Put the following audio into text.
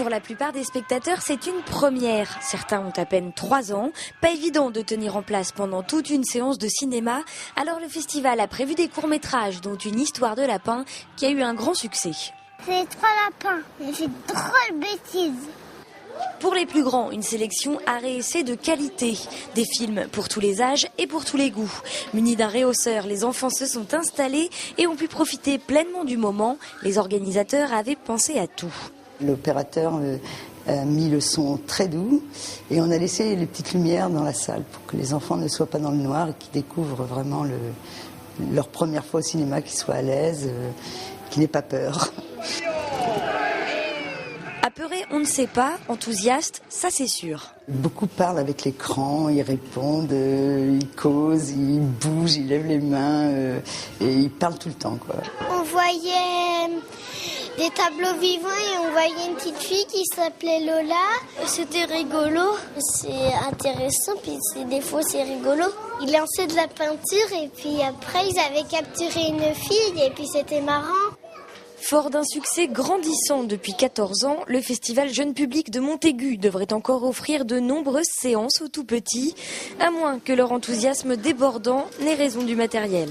Pour la plupart des spectateurs, c'est une première. Certains ont à peine 3 ans. Pas évident de tenir en place pendant toute une séance de cinéma. Alors le festival a prévu des courts-métrages, dont une histoire de lapin qui a eu un grand succès. C'est 3 lapins. J'ai fait trop de bêtises. Pour les plus grands, une sélection art et essai de qualité. Des films pour tous les âges et pour tous les goûts. Munis d'un réhausseur, les enfants se sont installés et ont pu profiter pleinement du moment. Les organisateurs avaient pensé à tout. L'opérateur a mis le son très doux et on a laissé les petites lumières dans la salle pour que les enfants ne soient pas dans le noir et qu'ils découvrent vraiment leur première fois au cinéma, qu'ils soient à l'aise, qu'ils n'aient pas peur. Apeuré, on ne sait pas. Enthousiaste, ça c'est sûr. Beaucoup parlent avec l'écran, ils répondent, ils causent, ils bougent, ils lèvent les mains et ils parlent tout le temps, quoi. On voyait des tableaux vivants et on voyait une petite fille qui s'appelait Lola. C'était rigolo, c'est intéressant, puis des fois c'est rigolo. Ils lançaient de la peinture et puis après ils avaient capturé une fille et puis c'était marrant. Fort d'un succès grandissant depuis 14 ans, le festival Jeune Public de Montaigu devrait encore offrir de nombreuses séances aux tout-petits, à moins que leur enthousiasme débordant n'ait raison du matériel.